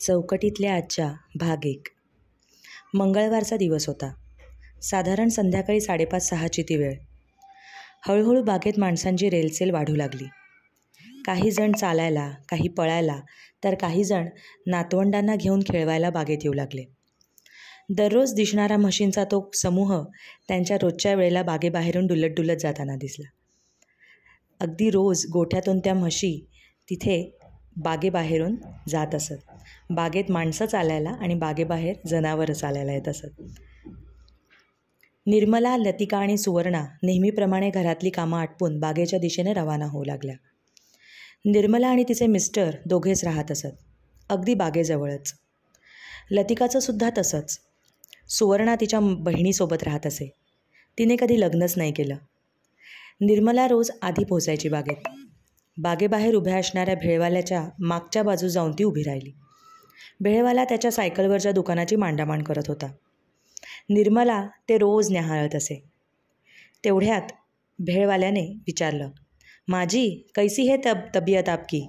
चौकटीतल्या आजच्या भाग 1. मंगळवारचा दिवस होता. साधारण संध्याकाळी 5:30-6ची ती वेळ. हळूहळू बागेत माणसांची रेलचेल वाढू लागली. काही जण चालायला, काही पळायला, तर काही जण नातवंडांना घेऊन खेळवायला बागेत येऊ लागले. दररोज दिसणारा म्हशींचा तो समूह त्यांच्या रोजच्या वेळेला बागेबाहेरून डुलत डुलत जाताना दिसला. अगदी रोज गोठ्यातून त्या म्हशी तिथे बागेबाहेरून जात असत. बागेत माणसं चालायला आणि बागेबाहेर जनावरं चालायला येत असत. निर्मला, लतिका आणि सुवर्णा नेहमीप्रमाणे घरातली कामं आटपून बागेच्या दिशेने रवाना होऊ लागल्या. निर्मला आणि तिचे मिस्टर दोघेच राहत असत, अगदी बागेजवळच. लतिकाचं सुद्धा तसंच. सुवर्णा तिच्या बहिणीसोबत राहत असे. तिने कधी लग्नच नाही केलं. निर्मला रोज आधी पोचायची बागेत. बागेबाहेर उभ्या असणाऱ्या भेळवाल्याच्या मागच्या बाजू जाऊन ती उभी राहिली. भेळवाला त्याच्या सायकलवरच्या दुकानाची मांडामांड करत होता. निर्मला ते रोज न्याहाळत असे. तेवढ्यात भेळवाल्याने विचारलं, माझी कैसी है तबीयत आपकी?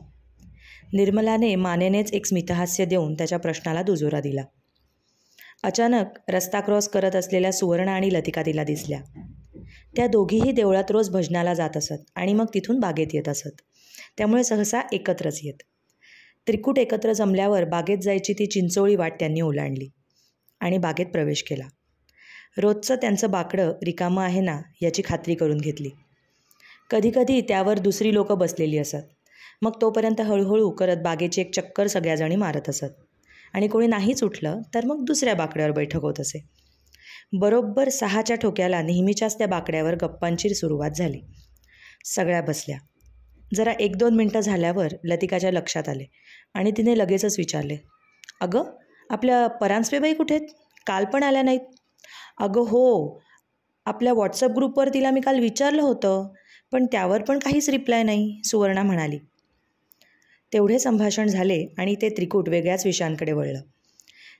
निर्मलाने मानेनेच एक स्मितहास्य देऊन त्याच्या प्रश्नाला दुजोरा दिला. अचानक रस्ता क्रॉस करत असलेल्या सुवर्णा आणि लतिका तिला दिसल्या. त्या दोघीही देवळात रोज भजनाला जात असत आणि मग तिथून बागेत येत असत. त्यामुळे सहसा एकत्रच येत. त्रिकूट एकत्र जमल्यावर बागेत जायची ती चिंचोळी वाट त्यांनी ओलांडली आणि बागेत प्रवेश केला. रोजचं त्यांचं बाकडं रिकामं आहे ना याची खात्री करून घेतली. कधीकधी त्यावर दुसरी लोकं बसलेली असत. मग तोपर्यंत हळूहळू करत बागेची एक चक्कर सगळ्याजणी मारत असत आणि कोणी नाहीच उठलं तर मग दुसऱ्या बाकड्यावर बैठक होत असे. बरोबर 6च्या ठोक्याला नेहमीच्याच त्या बाकड्यावर गप्पांची सुरुवात झाली. सगळ्या बसल्या. जरा 1-2 मिनटं झाल्यावर लतिकाच्या लक्षात आले आणि तिने लगेचच विचारले, अगं आपल्या परांजपेबाई कुठे आहेत? काल पण आल्या नाहीत. अगं हो, आपल्या व्हॉट्सअप ग्रुपवर तिला मी काल विचारलं होतं, पण त्यावर पण काहीच रिप्लाय नाही, सुवर्णा म्हणाली. तेवढे संभाषण झाले आणि ते त्रिकूट वेगळ्याच विषयांकडे वळलं.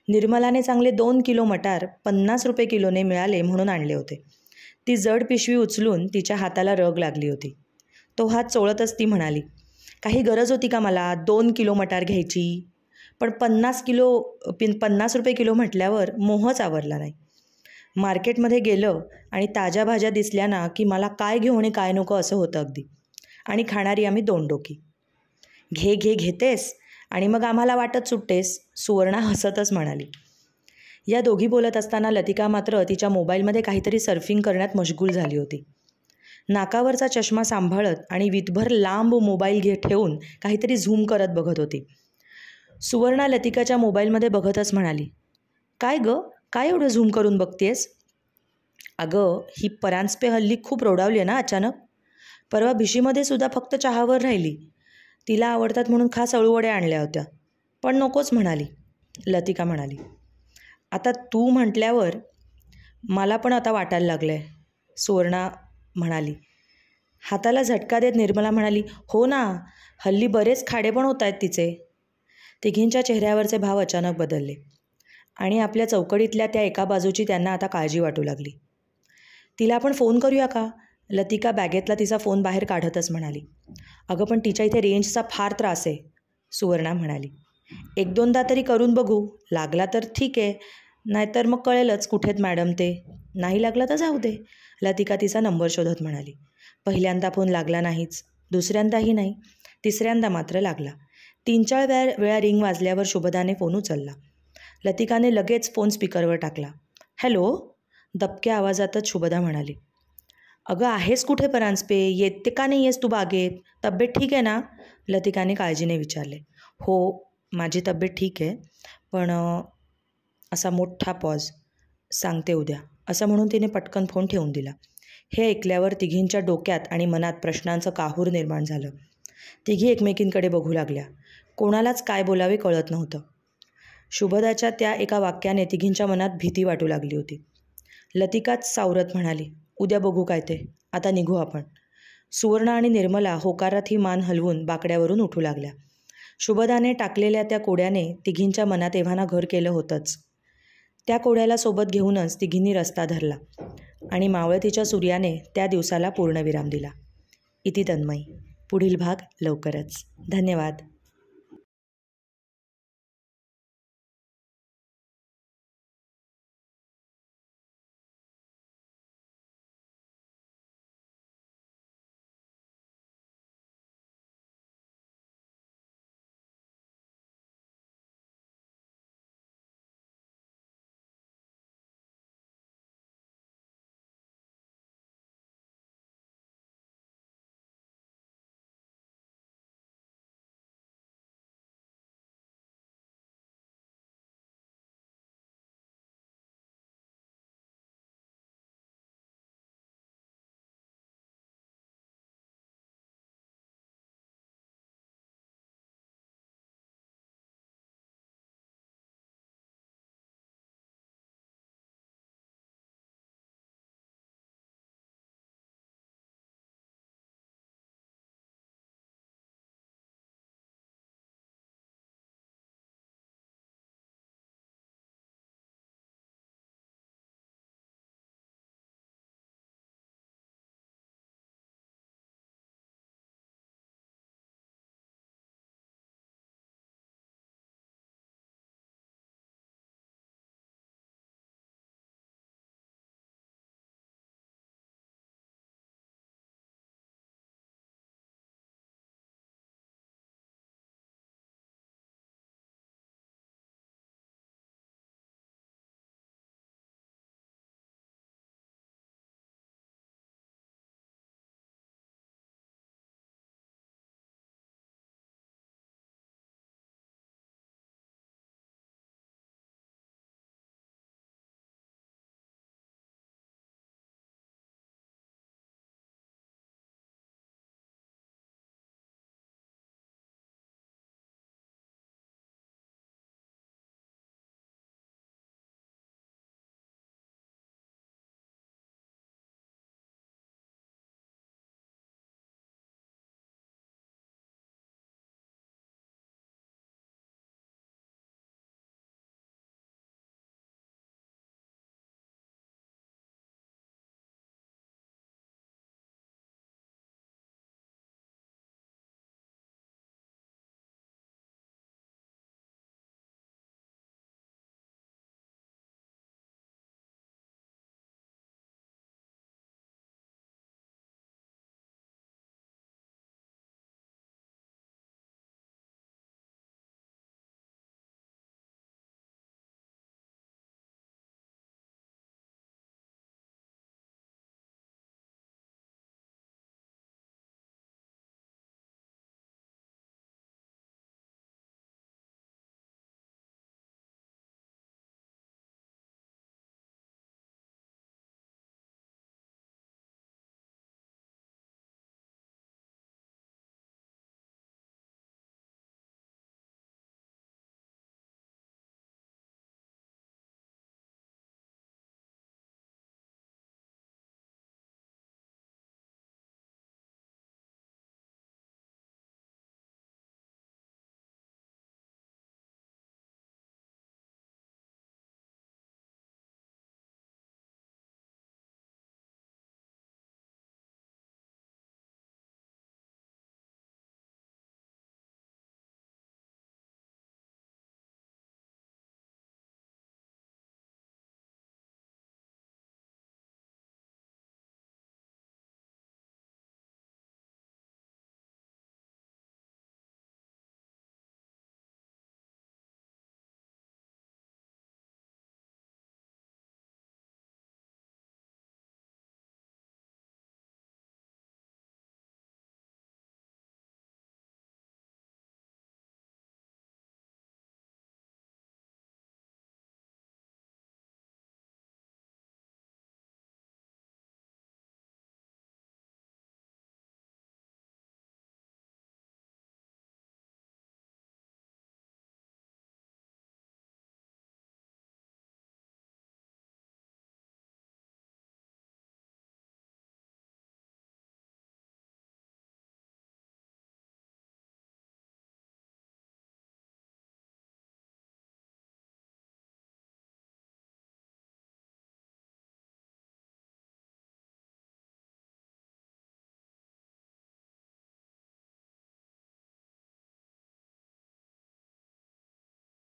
निर्मलाने चांगले 2 किलो मटार 50 रुपये किलोने मिळाले म्हणून आणले होते. ती जड पिशवी उचलून तिच्या हाताला रग लागली होती. तो हात चोळतच ती म्हणाली, काही गरज होती का मला 2 किलो मटार घ्यायची? पण 50 रुपये किलो म्हटल्यावर मोहच आवरला नाही. मार्केटमध्ये गेलं आणि ताज्या भाज्या दिसल्या ना की मला काय घेऊ आणि काय नको असं होतं अगदी. आणि खाणारी आम्ही 2 डोकी. घेतेस आणि मग आम्हाला वाटत सुटतेस, सुवर्णा हसतच म्हणाली. या दोघी बोलत असताना लतिका मात्र तिच्या मोबाईलमध्ये काहीतरी सर्फिंग करण्यात मशगूल झाली होती. नाकावरचा चष्मा सांभाळत आणि वीतभर लांब मोबाईल ठेवून काहीतरी झूम करत बघत होती. सुवर्णा लतिकाच्या मोबाईलमध्ये बघतच म्हणाली, काय गं, काय एवढं झूम करून बघतेस? अगं ही परांजपे हल्ली खूप रोडावली आहे ना अचानक. परवा भिशीमध्ये सुद्धा फक्त चहावर राहिली. तिला आवडतात म्हणून खास अळूवड्या आणल्या होत्या, पण नकोच म्हणाली, लतिका म्हणाली. आता तू म्हटल्यावर मला पण आता वाटायला लागलं आहे, सुवर्णा म्हणाली. हाताला झटका देत निर्मला म्हणाली, हो ना, हल्ली बरेच खाडे पण होत आहेत तिचे. तिघींच्या चेहऱ्यावरचे भाव अचानक बदलले आणि आपल्या चौकडीतल्या त्या एका बाजूची त्यांना आता काळजी वाटू लागली. तिला आपण फोन करूया का? लतिका बॅगेतला तिचा फोन बाहेर काढतच म्हणाली. अगं पण तिच्या इथे रेंजचा फार त्रास आहे, सुवर्णा म्हणाली. 1-2दा तरी करून बघू, लागला तर ठीक आहे, नाहीतर मग कळेलच कुठेत मॅडम ते. नाही लागला तर जाऊ दे, लतिका तिचा नंबर शोधत म्हणाली. पहिल्यांदा फोन लागला नाहीच, दुसऱ्यांदाही नाही, तिसऱ्यांदा मात्र लागला. 3-4 वेळा रिंग वाजल्यावर शुभदाने फोन उचलला. लतिकाने लगेच फोन स्पीकरवर टाकला. हॅलो, दबक्या आवाजातच शुभदा म्हणाली. अगं आहेस कुठे परांजपे? येते का नाही आहेस तू बागेत? तब्येत ठीक आहे ना? लतिकाने काळजीने विचारले. हो, माझी तब्येत ठीक आहे, पण असा मोठा पॉज, सांगते उद्या, असं म्हणून तिने पटकन फोन ठेवून दिला. हे ऐकल्यावर तिघींच्या डोक्यात आणि मनात प्रश्नांचं काहूर निर्माण झालं. तिघी एकमेकींकडे बघू लागल्या. कोणालाच काय बोलावे कळत नव्हतं. शुभदाच्या त्या एका वाक्याने तिघींच्या मनात भीती वाटू लागली होती. लतिकाच सावरत म्हणाली, उद्या बघू काय ते, आता निघू आपण. सुवर्णा आणि निर्मला होकारात ही मान हलवून बाकड्यावरून उठू लागल्या. शुभदाने टाकलेल्या त्या कोड्याने तिघींच्या मनात एव्हाना घर केलं होतंच. त्या कोड्याला सोबत घेऊनच तिघींनी रस्ता धरला आणि मावळतीच्या सूर्याने त्या दिवसाला पूर्णविराम दिला. इति तन्मयी. पुढील भाग लवकरच. धन्यवाद.